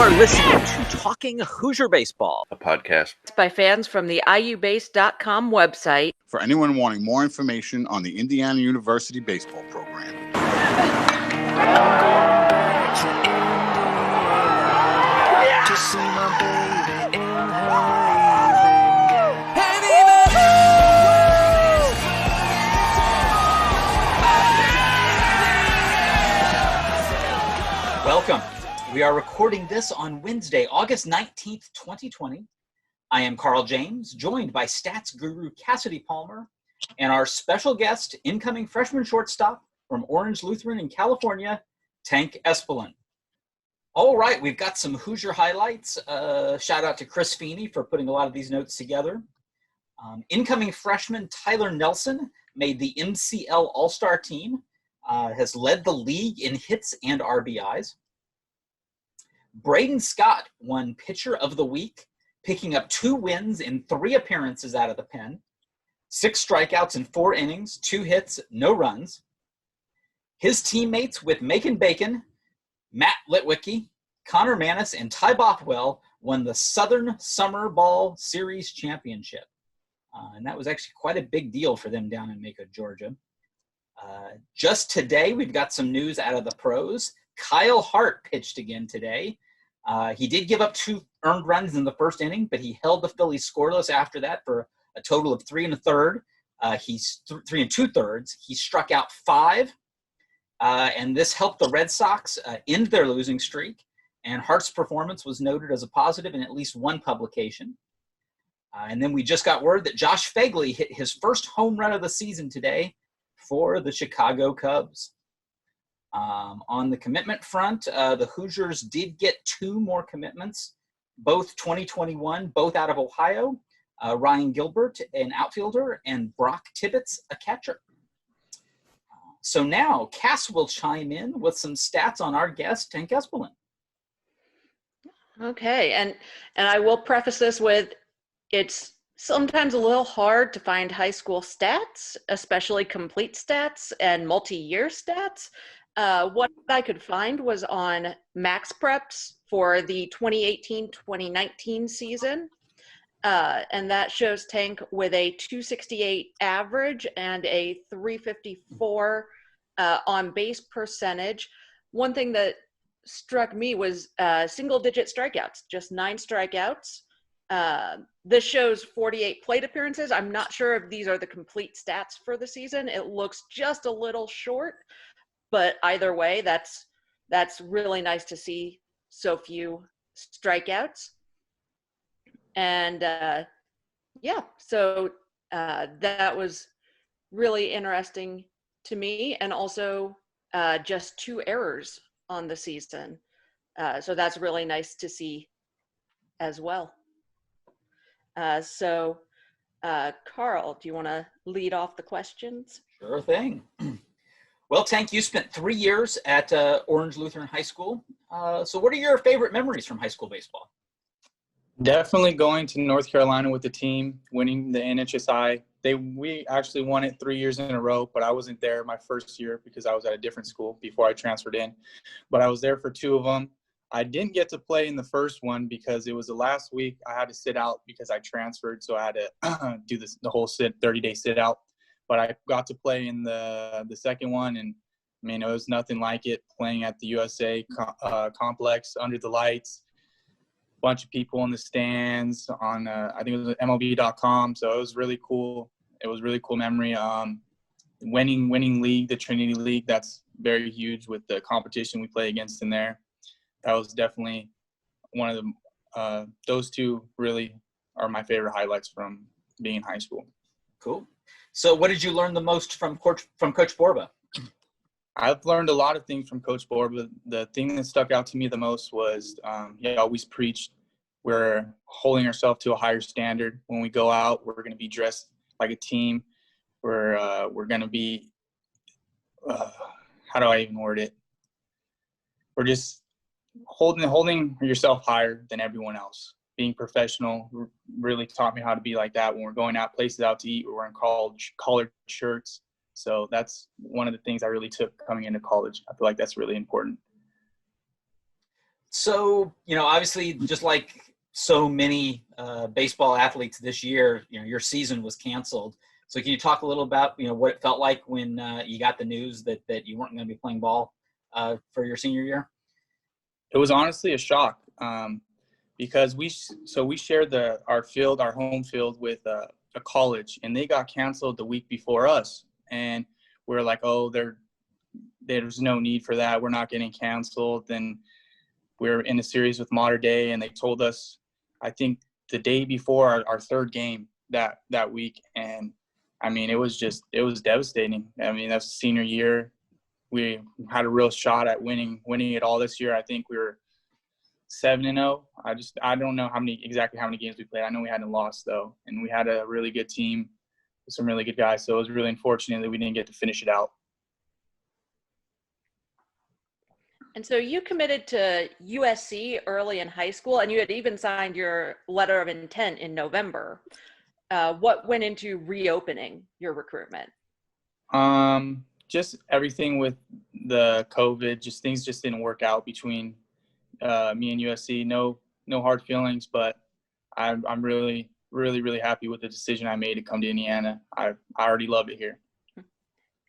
are listening to Talking Hoosier Baseball, a podcast by fans from the IUBase.com website. For anyone wanting more information on the Indiana University baseball program. To see my baby in her welcome. We are recording this on Wednesday, August 19th, 2020. I am Carl James, joined by stats guru Cassidy Palmer and our special guest, incoming freshman shortstop from Orange Lutheran in California, Tank Espalin. All right, we've got some Hoosier highlights. Shout out to Chris Feeney for putting a lot of these notes together. Incoming freshman Tyler Nelson made the MCL All-Star team, has led the league in hits and RBIs. Braden Scott won Pitcher of the Week, picking up 2 wins in 3 appearances out of the pen, 6 strikeouts in 4 innings, 2 hits, no runs. His teammates with Macon Bacon, Matt Litwicki, Connor Manis, and Ty Bothwell won the Southern Summer Ball Series Championship. And that was actually quite a big deal for them down in Macon, Georgia. Just today, we've got some news out of the pros. Kyle Hart pitched again today. He did give up 2 earned runs in the first inning, but he held the Phillies scoreless after that for a total of 3 1/3. He's 3 2/3. He struck out 5, and this helped the Red Sox end their losing streak. And Hart's performance was noted as a positive in at least one publication. And then we just got word that Josh Fagley hit his first home run of the season today for the Chicago Cubs. On the commitment front, the Hoosiers did get 2 more commitments, both 2021, both out of Ohio. Ryan Gilbert, an outfielder, and Brock Tibbetts, a catcher. So now Cass will chime in with some stats on our guest, Tank Espalin. Okay, and I will preface this with, it's sometimes a little hard to find high school stats, especially complete stats and multi-year stats. What I could find was on Max Preps for the 2018-2019 season, and that shows Tank with a 268 average and a 354 on-base percentage. One thing that struck me was single-digit strikeouts, just 9 strikeouts. This shows 48 plate appearances. I'm not sure if these are the complete stats for the season. It looks just a little short, but either way, that's really nice to see so few strikeouts. And so that was really interesting to me, and also just 2 errors on the season. So that's really nice to see as well. Carl, do you want to lead off the questions? Sure thing. Well, Tank, you spent 3 years at Orange Lutheran High School. So what are your favorite memories from high school baseball? Definitely going to North Carolina with the team, winning the NHSI. We actually won it 3 years in a row, but I wasn't there my first year because I was at a different school before I transferred in. But I was there for 2 of them. I didn't get to play in the first one because it was the last week. I had to sit out because I transferred, so I had to do the whole 30-day sit out. But I got to play in the second one, and I mean, it was nothing like it, playing at the USA complex under the lights, a bunch of people in the stands on, I think it was Mlb.com. So it was really cool. It was a really cool memory. Winning league, the Trinity League, that's very huge with the competition we play against in there. That was definitely one of the, those 2 really are my favorite highlights from being in high school. Cool. So what did you learn the most from Coach Borb? I've learned a lot of things from Coach Borb, but the thing that stuck out to me the most was he always preached we're holding ourselves to a higher standard. When we go out, we're going to be dressed like a team. We're going to be how do I even word it? We're just holding yourself higher than everyone else. Being professional really taught me how to be like that when we're going out places out to eat. We're wearing collared shirts. So that's one of the things I really took coming into college. I feel like that's really important. So, obviously, just like so many baseball athletes this year, your season was canceled. So can you talk a little about, what it felt like when you got the news that you weren't going to be playing ball for your senior year? It was honestly a shock because we shared our home field with a college, and they got canceled the week before us. And we were like, oh, there's no need for that. We're not getting canceled. Then we're in a series with Mater Dei, and they told us, I think the day before our third game that week. And I mean, it was devastating. I mean, that's senior year. We had a real shot at winning it all this year. I think we were 7-0. I don't know exactly how many games we played. I know we hadn't lost though, and we had a really good team with some really good guys. So it was really unfortunate that we didn't get to finish it out. And so you committed to USC early in high school, and you had even signed your letter of intent in November. What went into reopening your recruitment? Just everything with the COVID, things just didn't work out between me and USC. No hard feelings, but I'm really, really, really happy with the decision I made to come to Indiana. I already love it here.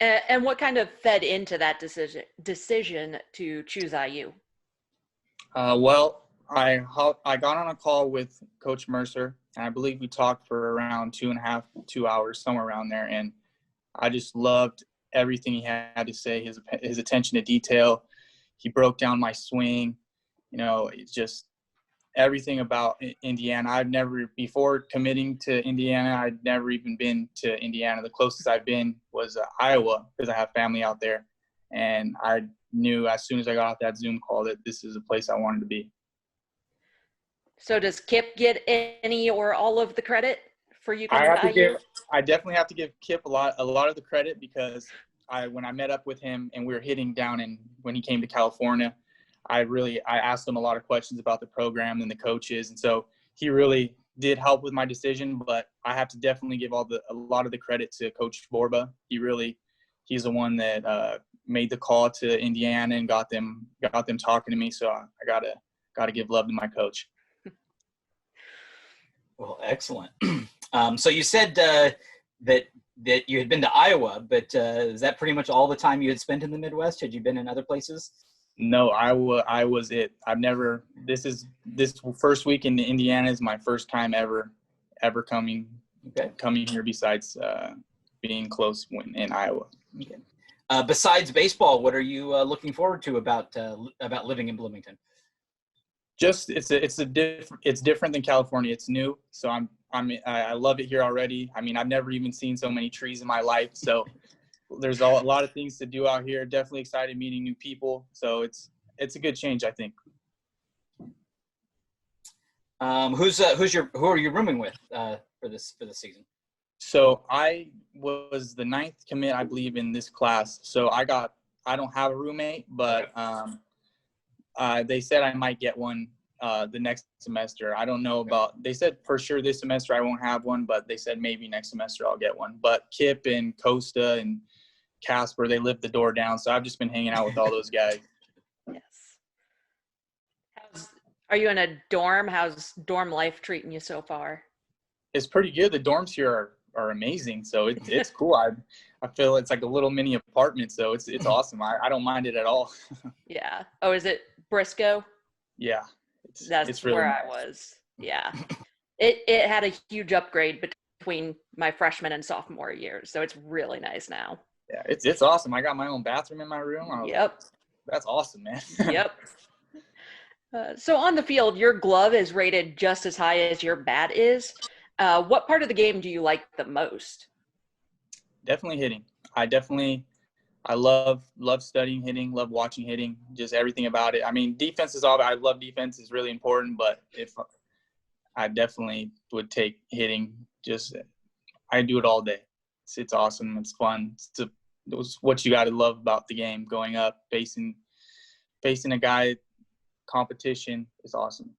And what kind of fed into that decision to choose IU? Well, I got on a call with Coach Mercer, and I believe we talked for around 2 hours, somewhere around there. And I just loved everything he had to say, his attention to detail. He broke down my swing. It's just everything about Indiana. Before committing to Indiana, I'd never even been to Indiana. The closest I've been was Iowa, because I have family out there. And I knew as soon as I got off that Zoom call that this is a place I wanted to be. So does Kip get any or all of the credit for you coming to IU? I definitely have to give Kip a lot of the credit, because when I met up with him and we were hitting down, and when he came to California, I asked him a lot of questions about the program and the coaches. And so he really did help with my decision, but I have to definitely give a lot of the credit to Coach Borb. He's the one that made the call to Indiana and got them talking to me. So I gotta give love to my coach. Well, excellent. So you said that you had been to Iowa, but is that pretty much all the time you had spent in the Midwest? Had you been in other places? No, I was it. This first week in Indiana is my first time ever coming here, besides being close in Iowa. Okay. Besides baseball, what are you looking forward to about living in Bloomington? Just it's different than California. It's new, so I love it here already. I mean, I've never even seen so many trees in my life, so there's a lot of things to do out here. Definitely excited meeting new people, so it's a good change, I think. Who are you rooming with for this season? So I was the 9th commit, I believe, in this class. So I don't have a roommate, but they said I might get one the next semester. I don't know about – they said for sure this semester I won't have one, but they said maybe next semester I'll get one. But Kip and Costa and Casper, they lived the door down, so I've just been hanging out with all those guys. Yes. Are you in a dorm? How's dorm life treating you so far? It's pretty good. The dorms here are amazing, so it's cool. I feel it's like a little mini apartment, so it's awesome. I don't mind it at all. Yeah. Oh, is it Briscoe? Yeah. That's really where nice. I was. Yeah. It had a huge upgrade between my freshman and sophomore years, so it's really nice now. Yeah, it's awesome. I got my own bathroom in my room. Yep. That's awesome, man. Yep. So on the field, your glove is rated just as high as your bat is. What part of the game do you like the most? Definitely hitting. I love studying hitting, love watching hitting, just everything about it. I mean, defense is all I love. Defense is really important, but if I definitely would take hitting, I do it all day. It's awesome. It's fun. It's what you got to love about the game. Going up, facing a guy, competition is awesome.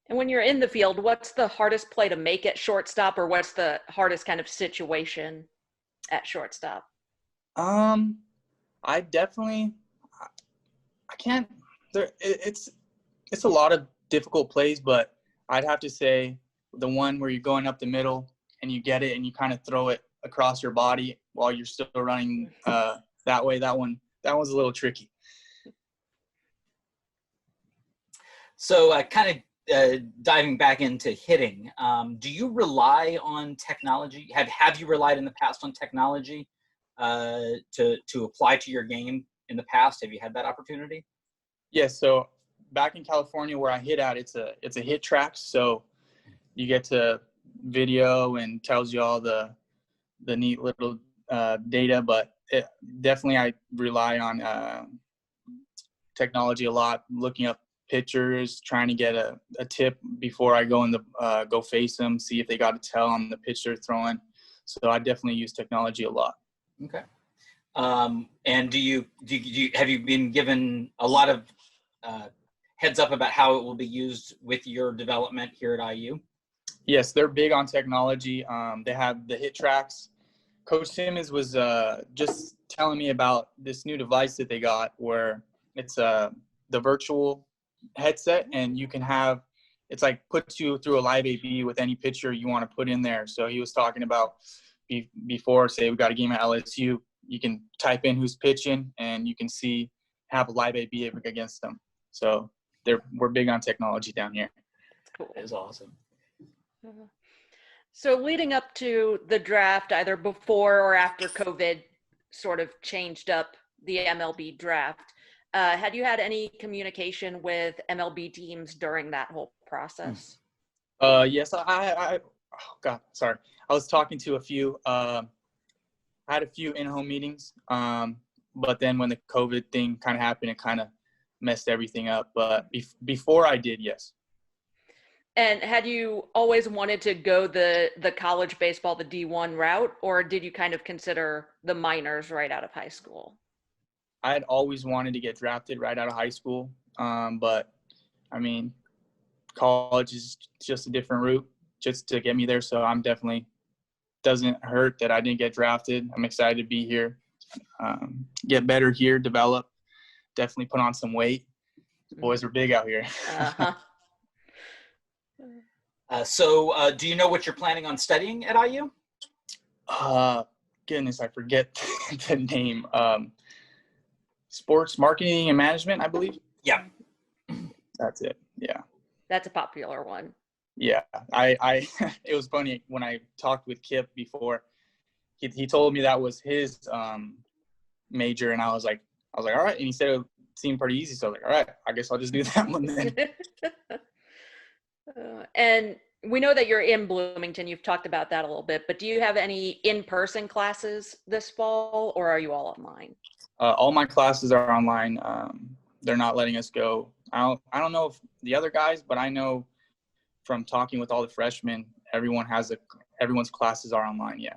And when you're in the field, what's the hardest play to make at shortstop, or what's the hardest kind of situation at shortstop? I can't. It's a lot of difficult plays, but I'd have to say the one where you're going up the middle and you get it and you kind of throw it across your body while you're still running that way. That one's a little tricky. So kind of diving back into hitting, do you rely on technology? Have you relied in the past on technology to apply to your game in the past? Have you had that opportunity? Yes. So back in California where I hit at, it's a hit track. So you get to video and tells you all the neat little data, but definitely I rely on technology a lot, looking up pitchers, trying to get a tip before I go in go face them, see if they got a tell on the pitch they're throwing. So I definitely use technology a lot. Okay. And have you been given a lot of heads up about how it will be used with your development here at IU? Yes, they're big on technology. They have the hit tracks. Coach Simmons was just telling me about this new device that they got where it's the virtual headset, and you can have it's like puts you through a live AB with any pitcher you want to put in there. So he was talking about before, say we got a game at LSU, you can type in who's pitching and you can have a live AB against them. So we're big on technology down here. Cool. That is awesome. So leading up to the draft, either before or after COVID sort of changed up the MLB draft, had you had any communication with Mlb Teams during that whole process? Yes, I was talking to a few. I had a few in-home meetings, but then when the COVID thing kind of happened, it kind of messed everything up. But before I did, yes. And had you always wanted to go the college baseball, the D1 route, or did you kind of consider the minors right out of high school? I had always wanted to get drafted right out of high school, but I mean, college is just a different route just to get me there. So I'm definitely doesn't hurt that I didn't get drafted. I'm excited to be here, get better here, develop, definitely put on some weight. The boys are big out here. Uh-huh. So do you know what you're planning on studying at IU? Goodness, I forget the name. Sports marketing and management, I believe. Yeah. That's it. Yeah. That's a popular one. Yeah. I it was funny when I talked with Kip before, he told me that was his major, and I was like, all right. And he said it seemed pretty easy. So I was like, all right, I guess I'll just do that one then. And we know that you're in Bloomington. You've talked about that a little bit, but do you have any in-person classes this fall, or are you all online? All my classes are online. They're not letting us go. I don't know if the other guys, but I know from talking with all the freshmen, everyone's classes are online. Yeah.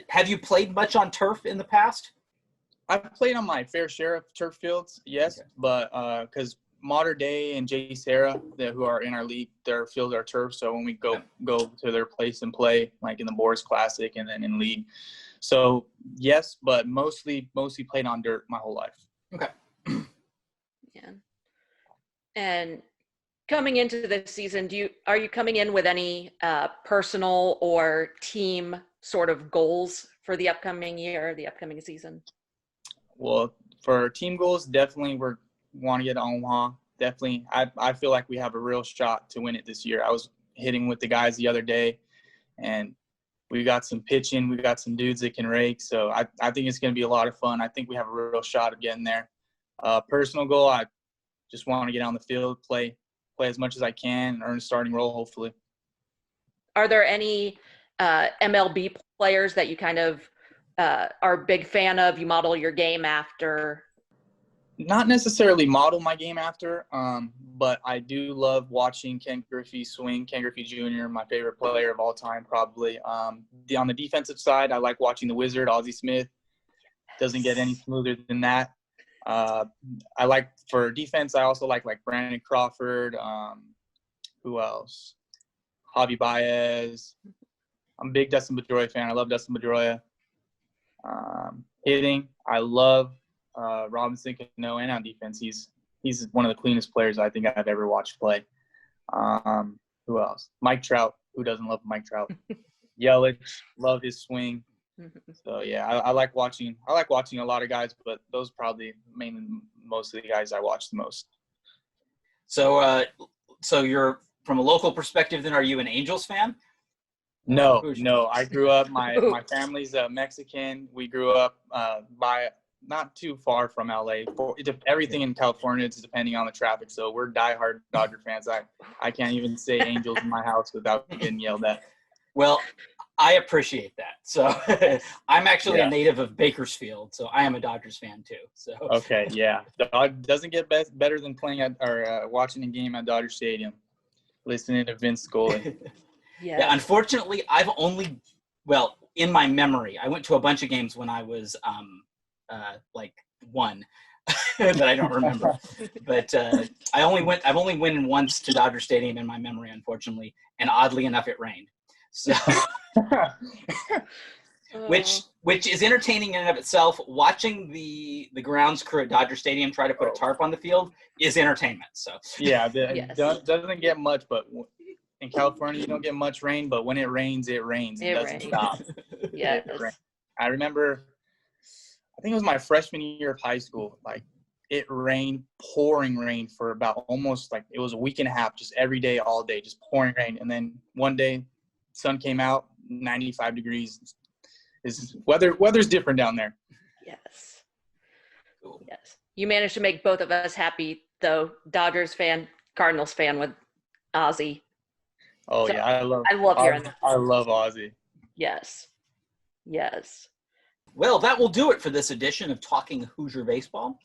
Have you played much on turf in the past? I've played on my fair share of turf fields, yes, Okay. but because Mater Day and J. Sarah, who are in our league, their fields are turf. So when we go to their place and play, like in the Boris Classic and then in league. So yes, but mostly played on dirt my whole life. Okay. Yeah. And coming into this season, are you coming in with any personal or team sort of goals for the upcoming year, the upcoming season? Well, for team goals, definitely we want to get to Omaha. Definitely, I feel like we have a real shot to win it this year. I was hitting with the guys the other day, and we got some pitching. We got some dudes that can rake. So I think it's going to be a lot of fun. I think we have a real shot of getting there. Personal goal, I just want to get on the field, play as much as I can, and earn a starting role, hopefully. Are there any MLB players that you kind of are a big fan of, you model your game after? Not necessarily model my game after, but I do love watching Ken Griffey swing. Ken Griffey Jr., my favorite player of all time, probably. On the defensive side, I like watching the Wizard, Ozzie Smith. Doesn't get any smoother than that. I like for defense, I also like Brandon Crawford. Who else? Javi Baez. I'm a big Dustin Pedroia fan. I love Dustin Pedroia. Hitting, I love Robinson Cano, and on defense, he's He's one of the cleanest players I think I've ever watched play. Who else? Mike Trout. Who doesn't love Mike Trout? Yelich, love his swing. So yeah, I like watching. I like watching a lot of guys, but those probably mainly most of the guys I watch the most. So, so you're from a local perspective. Then, are you an Angels fan? No. I grew up. My family's Mexican. We grew up by not too far from LA. Everything in California is depending on the traffic. So we're diehard Dodger fans. I can't even say Angels in my house without getting yelled at. Well, I appreciate that. So I'm actually a native of Bakersfield, so I am a Dodgers fan too. So okay, yeah, doesn't get better than playing at or watching a game at Dodger Stadium, listening to Vince Scully. Yeah, unfortunately, I've only in my memory, I went to a bunch of games when I was like one that I don't remember. But I've only went once to Dodger Stadium in my memory, unfortunately, and oddly enough, it rained. So, which is entertaining in and of itself. Watching the grounds crew at Dodger Stadium try to put a tarp on the field is entertainment. So yeah, doesn't get much, but in California you don't get much rain. But when it rains, it rains. It doesn't stop. Yeah, I remember. I think it was my freshman year of high school. Like it rained, pouring rain for about almost like it was a week and a half, just every day, all day, just pouring rain. And then one day, sun came out, 95 degrees. Weather's different down there. Yes. Yes. You managed to make both of us happy, though. Dodgers fan, Cardinals fan with Ozzy. Oh so, yeah, I love hearing that. I love Ozzy. Yes. Yes. Well, that will do it for this edition of Talking Hoosier Baseball.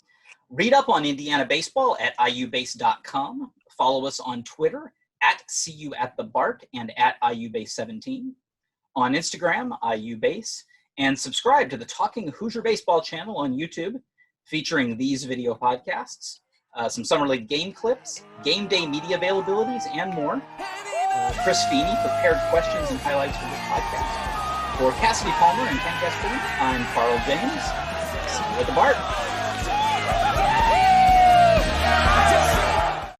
Read up on Indiana baseball at iubase.com. Follow us on Twitter at CUAtTheBart and at IUBase17, on Instagram, IUBase, and subscribe to the Talking Hoosier Baseball channel on YouTube, featuring these video podcasts, some Summer League game clips, game day media availabilities, and more. Chris Feeney prepared questions and highlights for this podcast. For Cassidy Palmer and Ken Keston, I'm Carl James. See you at the Bart.